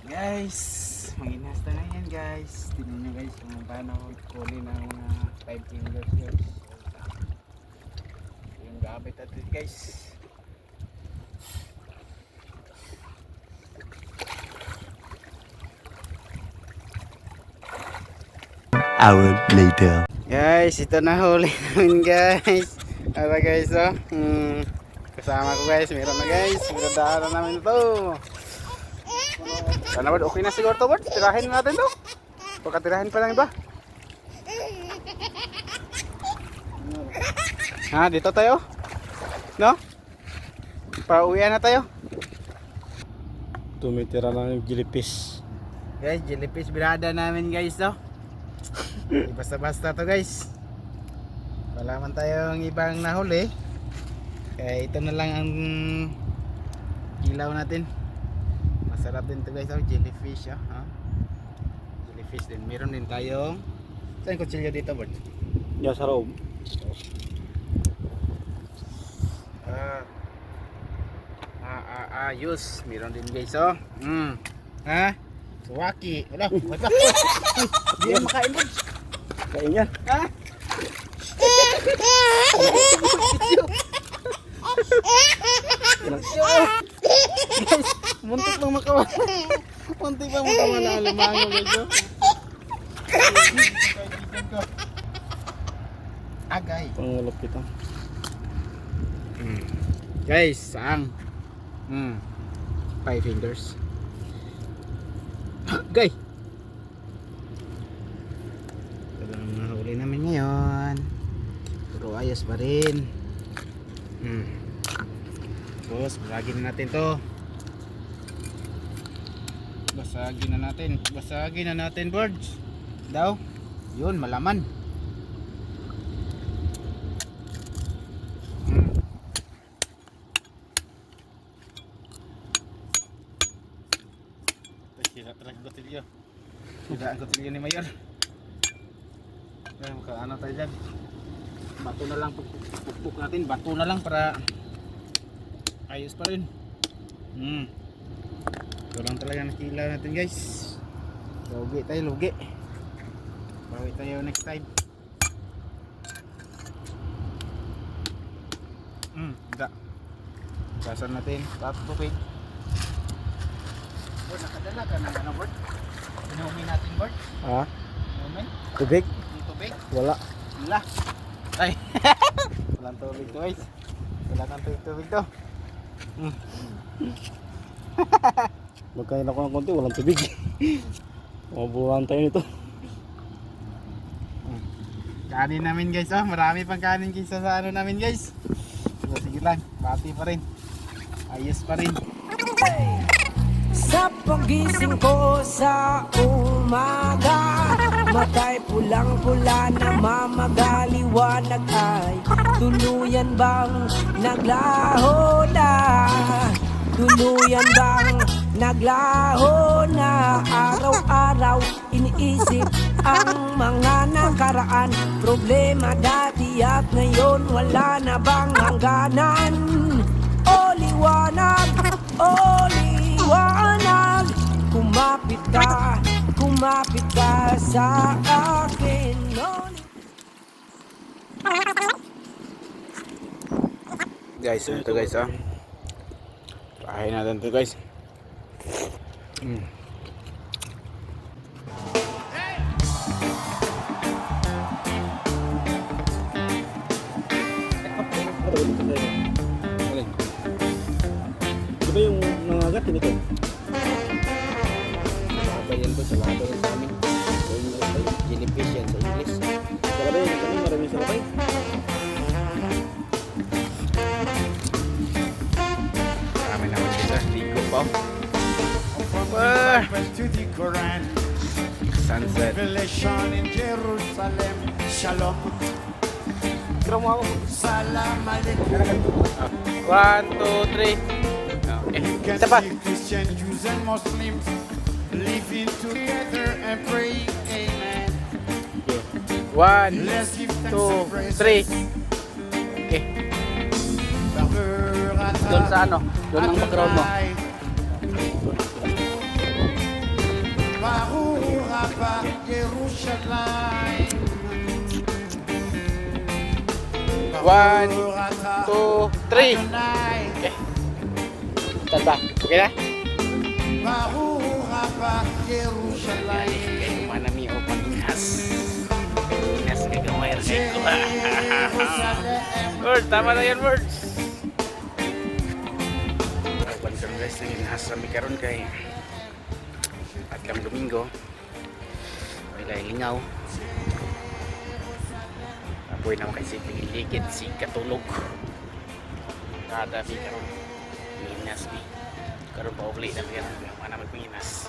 Guys, manginasta na yan guys. Tignan nyo guys kung paano kulin ang mga 5 fingers guys. Yung gamit natin guys. Hour later. Guys, ito na huli namin guys. Ano guys oh. Kasama ko guys, meron na guys. Magandaan na namin ito. Sana ba okay na siguro to, Bert? Tirahin na natin to. Pagkatirahin pa lang iba. Ha, dito tayo. No? Pauwian na tayo. Tumitira lang yung jellyfish. Guys, jellyfish birada namin guys to. Basta-basta to guys. Wala man tayong ibang nahuli. Kaya ito na lang ang ilaw natin. Masarap din to guys, oh, jellyfish oh. Ha? Jellyfish din. Meron din tayong saan kutsilyo dito, Bert? Diyan sa loob. Ayos. Meron din guys oh. Ha? Suwaki. Wala. Wala. Hindi yan makain, Bert. Kain yan. Ha? Guys, muntik pang makawala. Muntik pang makawala. Lumango guys oh. Agay. Pangulap kita. Guys, saang 5 fingers. Gay. Ito lang ang nahuli namin ngayon. Pero ayos pa rin. Tapos basagin na natin to. Basagin na natin birds. Daw. Yun, malaman. Sira talaga ang kutilyo. Sira ang kutilyo ni Mayor. Kaya makaano tayo dyan. Bato na lang pukpuk natin. Bato na lang para ayos pa rin. Ito lang talaga nakilaw natin guys. Lugi tayo, lugi. Bawi tayo next time. Hindi. Basan natin. Tapos tubig. Bert, nakadala ka ng ano, Bert? Inumin natin, Bert? Ha? Inumin? Tubig? Yung tubig? Wala. Wala. Ay. Walang tubig to guys. Wala kang tubig to. Magkain ako ng konti, walang tubig. Mabuhan tayo nito. Kanin namin guys, oh. Marami pang kanin kaysa sa ano namin guys. So, sige lang, pati pa rin. Ayos pa rin. Sa pagising ko sa umaga, matay pulang-pula na mamagaliwanag ay tuluyan bang naglaho na? Tuluyan bang naglaho na? Araw-araw iniisip ang mga nakaraan, problema dati at ngayon wala na bang hangganan? O liwanag, o liwanag, kumapit ka sa akin. Guys, ito guys, oh. Pahayin natin ito guys. Di ba yung nangagat nito? Bayan ko sa lado sa amin. Jellyfish yan sa English. Salabay, kami maraming salabay. Marami naman kita. Ligo pa. To the Quran, Sunset. revelation in Jerusalem, Shalom, Salam Alaikum. 1, 2, 3. Okay. You can Isa pa. see Christians, Jews, and Muslims living together and praying, Amen. 1, Let's give thanks 2, and praise. 3. Okay. Doon sa ano? Doon ang background mo. Bahuraba, Jerusalem. 1, 2, 3. Okay. Tanda. Okay na? Bahuraba, Jerusalem. Kay manami o panginas. Panginas kay gamay ra kay ko. Word, tama na yan, words. Awan karon guys, nanginhas kami karon kay Adlang Domingo. Wala lingaw. Apoy naman kay si Piligid, si Katulog. Kada mi karon. Nanginhas mi. Karon pa uli na karon, mana magpinginas.